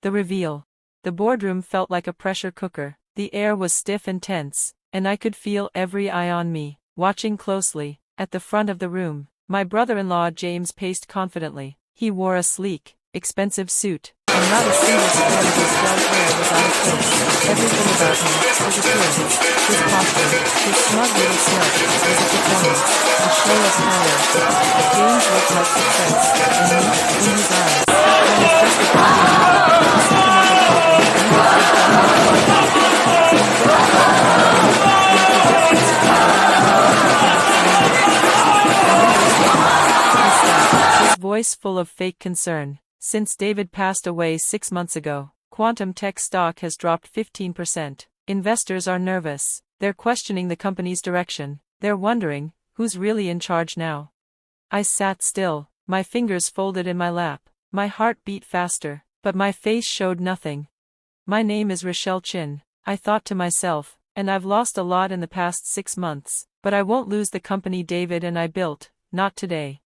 The reveal. The boardroom felt like a pressure cooker. The air was stiff and tense, and I could feel every eye on me, watching closely. At the front of the room, my brother-in-law James paced confidently. He wore a sleek, expensive suit, and not a single strand of his dark hair was out of place. Everything about him, his appearance, his posture, his smug little smirk, was a performance, a show of power. James looked like success, and me, in his eyes, I was just a baby. He set another problem, and he was his voice full of fake concern. Since David passed away 6 months ago, quantum tech stock has dropped 15%. Investors are nervous. They're questioning the company's direction. They're wondering, who's really in charge now? I sat still, my fingers folded in my lap. My heart beat faster, but my face showed nothing. My name is Rashel Chin, I thought to myself, and I've lost a lot in the past 6 months, but I won't lose the company David and I built, not today.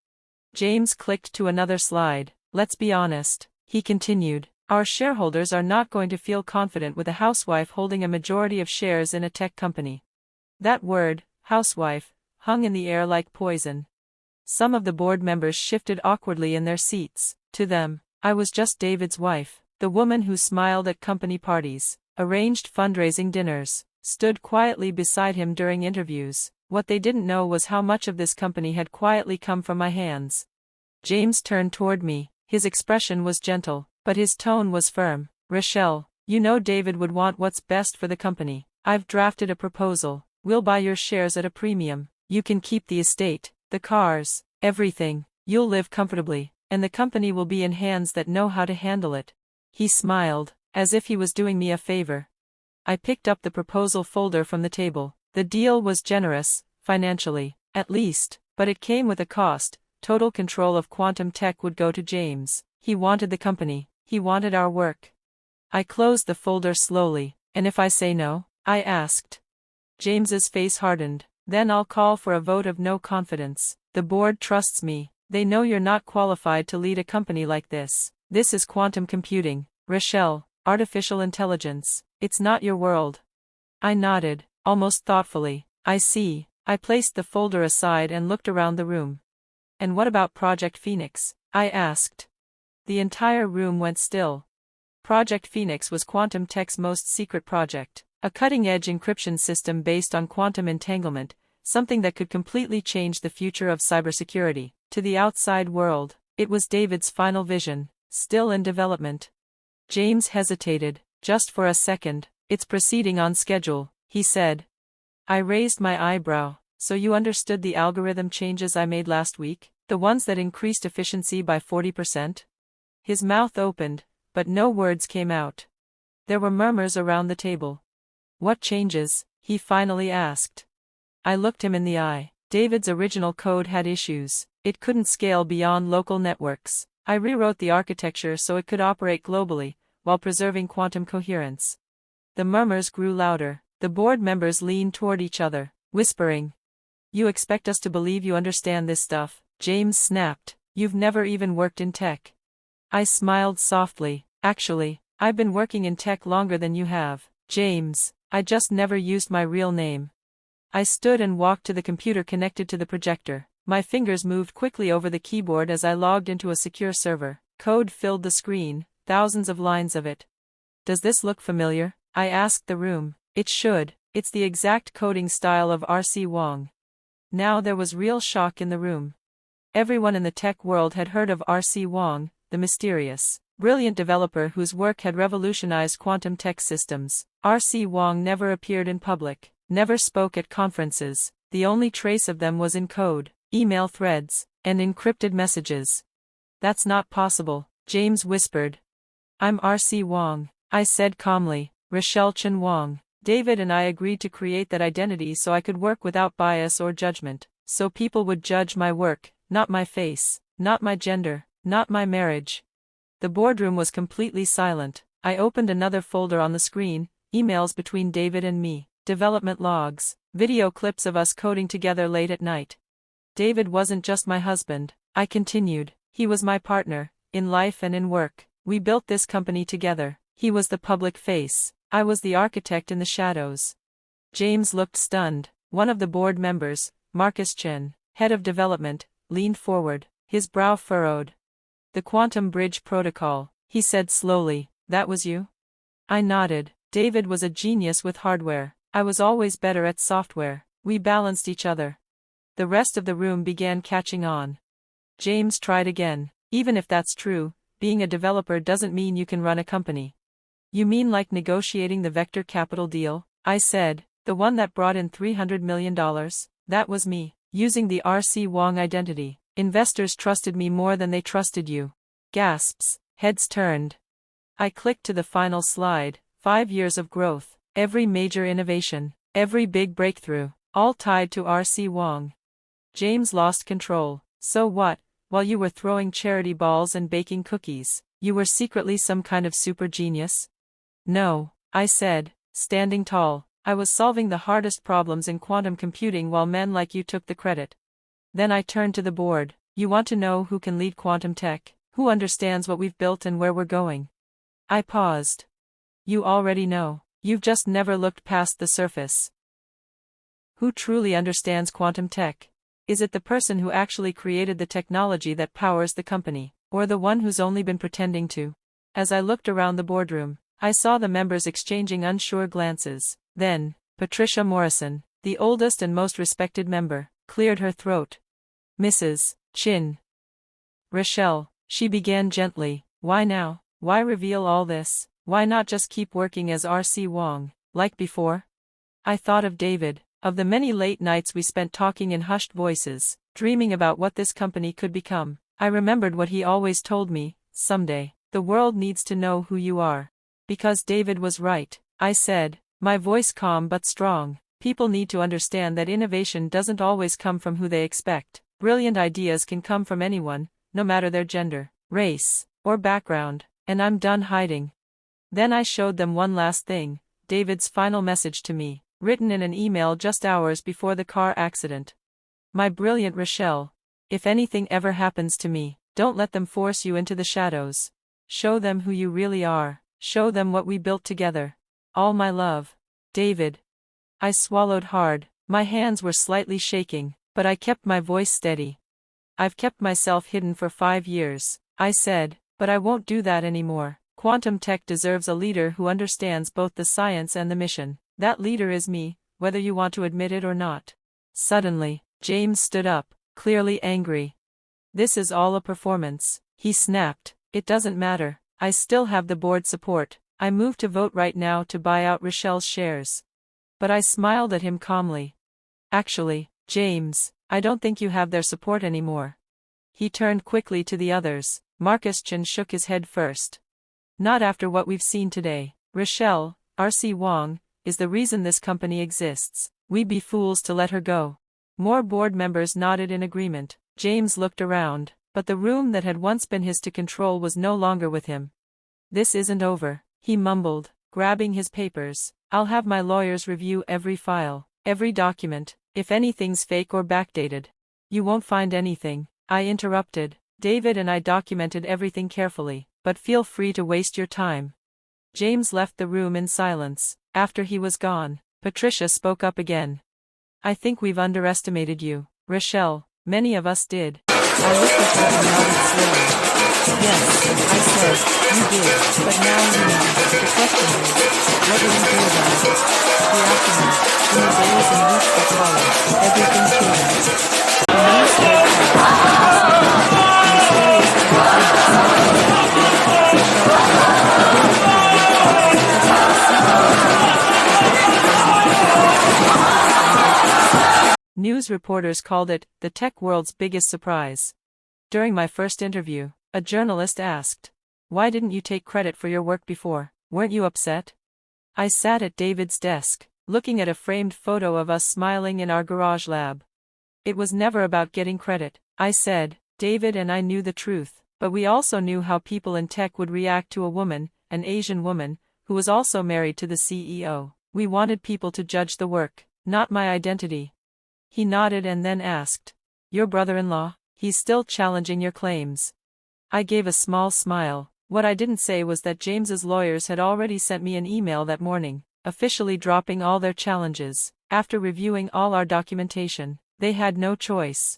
James clicked to another slide. Let's be honest, he continued. Our shareholders are not going to feel confident with a housewife holding a majority of shares in a tech company. That word, housewife, hung in the air like poison. Some of the board members shifted awkwardly in their seats. To them, I was just David's wife, the woman who smiled at company parties, arranged fundraising dinners, stood quietly beside him during interviews. What they didn't know was how much of this company had quietly come from my hands. James turned toward me. His expression was gentle, but his tone was firm. Rashel, you know David would want what's best for the company. I've drafted a proposal. We'll buy your shares at a premium. You can keep the estate, the cars, everything. You'll live comfortably, and the company will be in hands that know how to handle it. He smiled, as if he was doing me a favor. I picked up the proposal folder from the table. The deal was generous, financially, at least, but it came with a cost. Total control of quantum tech would go to James. He wanted the company. He wanted our work. I closed the folder slowly. And if I say no? I asked. James's face hardened. Then I'll call for a vote of no confidence. The board trusts me. They know you're not qualified to lead a company like this. This is quantum computing, Rashel, artificial intelligence. It's not your world. I nodded, almost thoughtfully. I see. I placed the folder aside and looked around the room. And what about Project Phoenix? I asked. The entire room went still. Project Phoenix was quantum tech's most secret project, a cutting-edge encryption system based on quantum entanglement, something that could completely change the future of cybersecurity. To the outside world, it was David's final vision, still in development. James hesitated, just for a second. It's proceeding on schedule, he said. I raised my eyebrow. So you understood the algorithm changes I made last week? The ones that increased efficiency by 40%? His mouth opened, but no words came out. There were murmurs around the table. What changes? He finally asked. I looked him in the eye. David's original code had issues. It couldn't scale beyond local networks. I rewrote the architecture so it could operate globally, while preserving quantum coherence. The murmurs grew louder. The board members leaned toward each other, whispering. You expect us to believe you understand this stuff? James snapped. You've never even worked in tech. I smiled softly. Actually, I've been working in tech longer than you have, James. I just never used my real name. I stood and walked to the computer connected to the projector. My fingers moved quickly over the keyboard as I logged into a secure server. Code filled the screen, thousands of lines of it. Does this look familiar? I asked the room. It should. It's the exact coding style of R.C. Wong. Now there was real shock in the room. Everyone in the tech world had heard of R.C. Wong, the mysterious, brilliant developer whose work had revolutionized quantum tech systems. R.C. Wong never appeared in public, never spoke at conferences. The only trace of them was in code, email threads, and encrypted messages. That's not possible, James whispered. I'm R.C. Wong, I said calmly. Rashel Chin Wong. David and I agreed to create that identity so I could work without bias or judgment, so people would judge my work, not my face, not my gender, not my marriage. The boardroom was completely silent. I opened another folder on the screen, emails between David and me, development logs, video clips of us coding together late at night. David wasn't just my husband, I continued, he was my partner, in life and in work. We built this company together. He was the public face. I was the architect in the shadows. James looked stunned. One of the board members, Rashel Chin, head of development, leaned forward, his brow furrowed. The Quantum Bridge Protocol, he said slowly, that was you? I nodded. David was a genius with hardware. I was always better at software. We balanced each other. The rest of the room began catching on. James tried again. Even if that's true, being a developer doesn't mean you can run a company. You mean like negotiating the Vector Capital deal? I said, the one that brought in $300 million? That was me, using the R.C. Wong identity. Investors trusted me more than they trusted you. Gasps, heads turned. I clicked to the final slide. 5 years of growth, every major innovation, every big breakthrough, all tied to R.C. Wong. James lost control. So what? While you were throwing charity balls and baking cookies, you were secretly some kind of super genius? No, I said, standing tall. I was solving the hardest problems in quantum computing while men like you took the credit. Then I turned to the board. You want to know who can lead quantum tech? Who understands what we've built and where we're going? I paused. You already know. You've just never looked past the surface. Who truly understands quantum tech? Is it the person who actually created the technology that powers the company, or the one who's only been pretending to? As I looked around the boardroom, I saw the members exchanging unsure glances. Then, Patricia Morrison, the oldest and most respected member, cleared her throat. Mrs. Chin. Rashel, she began gently, why now? Why reveal all this? Why not just keep working as R.C. Wong, like before? I thought of David, of the many late nights we spent talking in hushed voices, dreaming about what this company could become. I remembered what he always told me, someday, the world needs to know who you are. Because David was right, I said, my voice calm but strong. People need to understand that innovation doesn't always come from who they expect. Brilliant ideas can come from anyone, no matter their gender, race, or background, and I'm done hiding. Then I showed them one last thing, David's final message to me, written in an email just hours before the car accident. My brilliant Rashel, if anything ever happens to me, don't let them force you into the shadows. Show them who you really are. Show them what we built together. All my love. David. I swallowed hard. My hands were slightly shaking, but I kept my voice steady. I've kept myself hidden for 5 years, I said, but I won't do that anymore. Quantum tech deserves a leader who understands both the science and the mission. That leader is me, whether you want to admit it or not. Suddenly, James stood up, clearly angry. This is all a performance, he snapped. It doesn't matter. I still have the board support. I move to vote right now to buy out Rachel's shares. But I smiled at him calmly. Actually, James, I don't think you have their support anymore. He turned quickly to the others. Rashel Chin shook his head first. Not after what we've seen today. Rashel, R.C. Wong, is the reason this company exists. We'd be fools to let her go. More board members nodded in agreement. James looked around, but the room that had once been his to control was no longer with him. This isn't over, he mumbled, grabbing his papers. I'll have my lawyers review every file, every document, if anything's fake or backdated. You won't find anything, I interrupted. David and I documented everything carefully, but feel free to waste your time. James left the room in silence. After he was gone, Patricia spoke up again. I think we've underestimated you, Rashel. Many of us did. I looked at her and nodded slowly. Yes, I said, you did, but now you know. The question is, what will you do about it? The aftermath, in the days and weeks that followed, everything changed. The news spread fast, and suddenly, the mysterious News reporters called it the tech world's biggest surprise. During my first interview, a journalist asked, why didn't you take credit for your work before? Weren't you upset? I sat at David's desk, looking at a framed photo of us smiling in our garage lab. It was never about getting credit, I said. David and I knew the truth, but we also knew how people in tech would react to a woman, an Asian woman, who was also married to the CEO. We wanted people to judge the work, not my identity. He nodded and then asked, your brother-in-law, he's still challenging your claims. I gave a small smile. What I didn't say was that James's lawyers had already sent me an email that morning, officially dropping all their challenges. After reviewing all our documentation, they had no choice.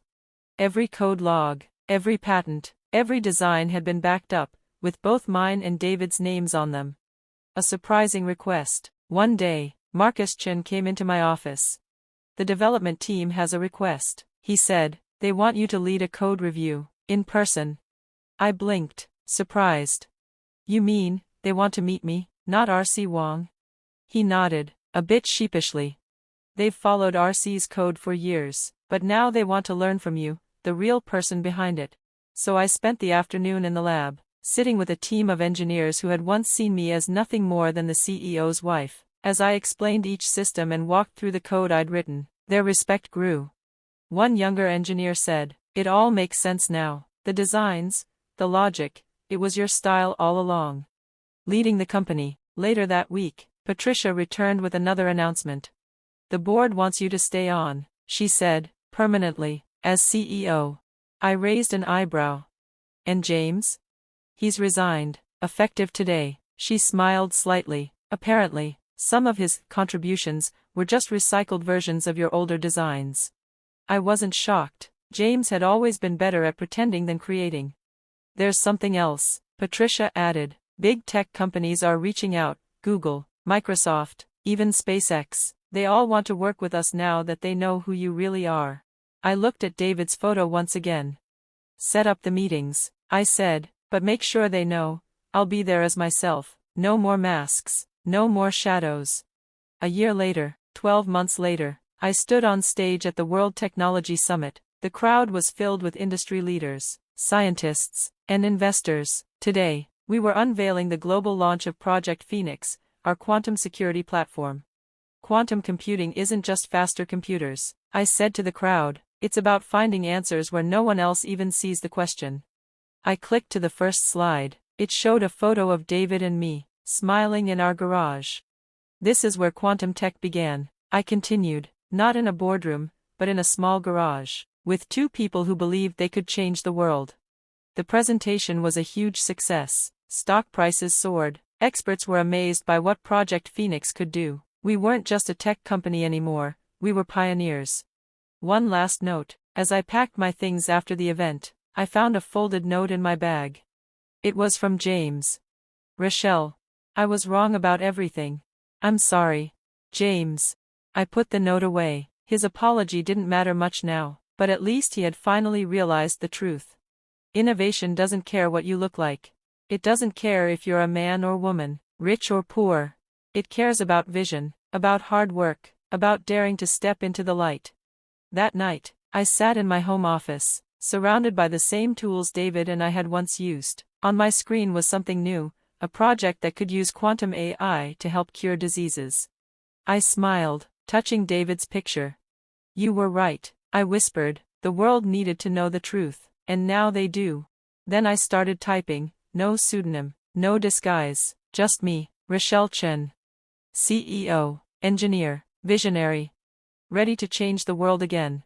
Every code log, every patent, every design had been backed up, with both mine and David's names on them. A surprising request. One day, Rashel Chin came into my office. "The development team has a request," he said. "They want you to lead a code review, in person." I blinked, surprised. "You mean, they want to meet me, not RC Wong?" He nodded, a bit sheepishly. "They've followed RC's code for years, but now they want to learn from you, the real person behind it." So I spent the afternoon in the lab, sitting with a team of engineers who had once seen me as nothing more than the CEO's wife. As I explained each system and walked through the code I'd written, their respect grew. One younger engineer said, "It all makes sense now. The designs, the logic, it was your style all along." Leading the company, later that week, Patricia returned with another announcement. "The board wants you to stay on," she said, "permanently, as CEO." I raised an eyebrow. "And James?" "He's resigned, effective today." She smiled slightly. "Apparently, some of his contributions were just recycled versions of your older designs." I wasn't shocked. James had always been better at pretending than creating. "There's something else," Patricia added. "Big tech companies are reaching out, Google, Microsoft, even SpaceX. They all want to work with us now that they know who you really are." I looked at David's photo once again. "Set up the meetings," I said, "but make sure they know I'll be there as myself. No more masks, no more shadows." A year later, 12 months later, I stood on stage at the World Technology Summit. The crowd was filled with industry leaders, scientists, and investors. Today, we were unveiling the global launch of Project Phoenix, our quantum security platform. "Quantum computing isn't just faster computers," I said to the crowd. "It's about finding answers where no one else even sees the question." I clicked to the first slide. It showed a photo of David and me, smiling in our garage. "This is where quantum tech began," I continued, "not in a boardroom, but in a small garage, with two people who believed they could change the world." The presentation was a huge success. Stock prices soared. Experts were amazed by what Project Phoenix could do. We weren't just a tech company anymore, we were pioneers. One last note: as I packed my things after the event, I found a folded note in my bag. It was from James. "Rashel, I was wrong about everything. I'm sorry. James." I put the note away. His apology didn't matter much now, but at least he had finally realized the truth. Innovation doesn't care what you look like. It doesn't care if you're a man or woman, rich or poor. It cares about vision, about hard work, about daring to step into the light. That night, I sat in my home office, surrounded by the same tools David and I had once used. On my screen was something new, a project that could use quantum AI to help cure diseases. I smiled, touching David's picture. "You were right," I whispered. "The world needed to know the truth, and now they do." Then I started typing, no pseudonym, no disguise, just me, Rashel Chin. CEO, engineer, visionary. Ready to change the world again.